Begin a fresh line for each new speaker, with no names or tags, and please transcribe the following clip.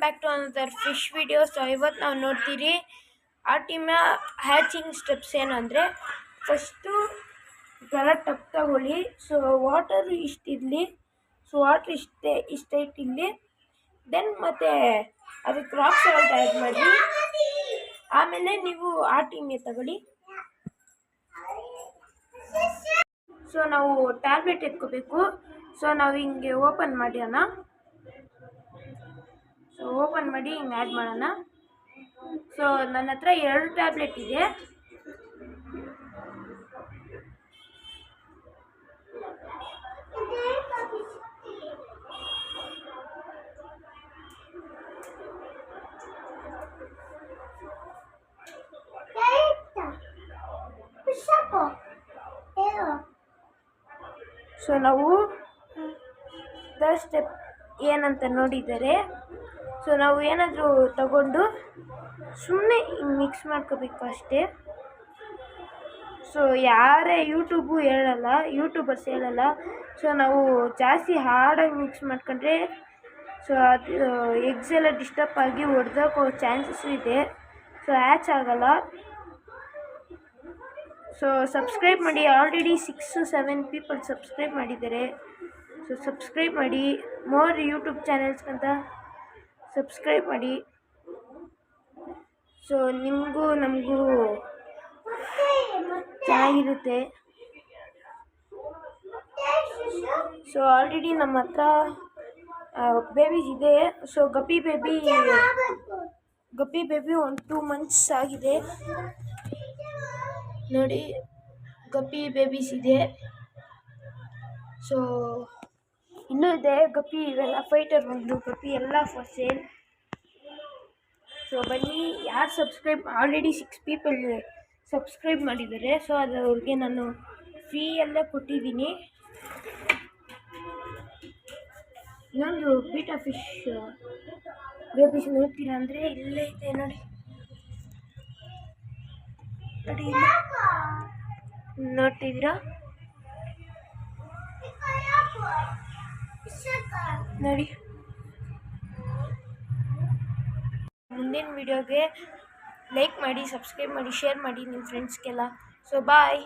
Back to another fish video. So ಇವತ್ತು ನಾವು ನೋಡ್ತೀರಿ ಆರ್ಟಿಮಿಯಾ ಹ್ಯಾಚಿಂಗ್ ಸ್ಟೆಪ್ಸ್ ಏನಂದರೆ, ಫಸ್ಟು ಜಲ ಟಪ್ ತಗೊಳ್ಳಿ. ಸೊ ವಾಟರ್ ಇಷ್ಟಿರಲಿ, ಸೊ ವಾಟ್ರ್ ಇಷ್ಟೈಟ್ ಇಲ್ಲಿ. ದೆನ್ ಮತ್ತು ಅದಕ್ಕೆ ರಾಕ್ ಸಾಲ್ಟ್ ಆ್ಯಡ್ ಮಾಡಿ. ಆಮೇಲೆ ನೀವು ಆರ್ಟಿಮಿಯಾ ತಗೊಳ್ಳಿ. ಸೊ ನಾವು ಟ್ಯಾಬ್ಲೆಟ್ ಎತ್ಕೋಬೇಕು. ಸೊ ನಾವು ಹಿಂಗೆ ಓಪನ್ ಮಾಡೋಣ. ಸೊ ಓಪನ್ ಮಾಡಿ ಹಿಂಗೆ ಆ್ಯಡ್ ಮಾಡೋಣ. ಸೊ ನನ್ನ ಹತ್ರ 2 ಟ್ಯಾಬ್ಲೆಟ್ ಇದೆ. ಸೊ ನಾವು ದ ಸ್ಟೆಪ್ ಏನಂತ ನೋಡಿದರೆ, ಸೊ ನಾವು ಏನಾದರೂ ತಗೊಂಡು ಸುಮ್ಮನೆ ಹಿಂಗೆ ಮಿಕ್ಸ್ ಮಾಡ್ಕೋಬೇಕು ಅಷ್ಟೇ. ಸೊ ಯಾರೇ ಯೂಟ್ಯೂಬರ್ಸ್ ಹೇಳಲ್ಲ. ಸೊ ನಾವು ಜಾಸ್ತಿ ಹಾರ್ಡಾಗಿ ಮಿಕ್ಸ್ ಮಾಡ್ಕೊಂಡ್ರೆ ಸೊ ಅದು ಎಗ್ಸ್ ಎಲ್ಲ ಡಿಸ್ಟರ್ಬ್ ಆಗಿ ಒಡೆದೋಗೋ ಚಾನ್ಸಸ್ಸು ಇದೆ. ಸೊ ಹ್ಯಾಚ್ ಆಗಲ್ಲ. ಸೊ ಸಬ್ಸ್ಕ್ರೈಬ್ ಮಾಡಿ. ಆಲ್ರೆಡಿ 6-7 ಪೀಪಲ್ ಸಬ್ಸ್ಕ್ರೈಬ್ ಮಾಡಿದ್ದಾರೆ. ಸೊ ಸಬ್ಸ್ಕ್ರೈಬ್ ಮಾಡಿ. ಮೋರ್ ಯೂಟ್ಯೂಬ್ ಚಾನೆಲ್ಸ್ಗಂತ ಸಬ್ಸ್ಕ್ರೈಬ್ ಮಾಡಿ. ಸೊ ನಿಮಗೂ ನಮಗೂ ಚೆನ್ನಾಗಿರುತ್ತೆ. ಸೊ ಆಲ್ರೆಡಿ ನಮ್ಮ ಹತ್ರ ಬೇಬೀಸ್ ಇದೆ. ಸೊ ಗಪ್ಪಿ ಬೇಬಿ 1 2 ಮಂತ್ಸ್ ಆಗಿದೆ ನೋಡಿ. ಗಪ್ಪಿ ಬೇಬೀಸ್ ಇದೆ. ಸೊ ಇನ್ನೂ ಇದೆ ಗಪ್ಪಿ. ಇವೆಲ್ಲ ಫೈಟರ್ ಒಂದು ಗಪ್ಪಿ ಎಲ್ಲ ಫಾರ್ ಸೇಲ್. ಸೊ ಬನ್ನಿ, ಯಾರು ಆಲ್ರೆಡಿ 6 ಪೀಪಲ್ ಸಬ್ಸ್ಕ್ರೈಬ್ ಮಾಡಿದ್ದಾರೆ. ಸೊ ಅದು ಅವ್ರಿಗೆ ನಾನು ಫ್ರೀ ಎಲ್ಲ ಕೊಟ್ಟಿದ್ದೀನಿ. ಇನ್ನೊಂದು ಬೀಟಾ ಫಿಶ್ ಬೇಬೀಸ್ ನೋಡ್ತೀರಾ ಅಂದರೆ ಇಲ್ಲೇ ಇದೆ ನೋಡಿ. ನೋಡ್ತಿದ್ದೀರಾ ನೋಡಿ. ಮುಂದಿನ ವಿಡಿಯೋಗೆ ಲೈಕ್ ಮಾಡಿ, ಸಬ್ಸ್ಕ್ರೈಬ್ ಮಾಡಿ, ಶೇರ್ ಮಾಡಿ ನಿಮ್ಮ ಫ್ರೆಂಡ್ಸ್ಗೆಲ್ಲ. ಸೊ ಬಾಯ್.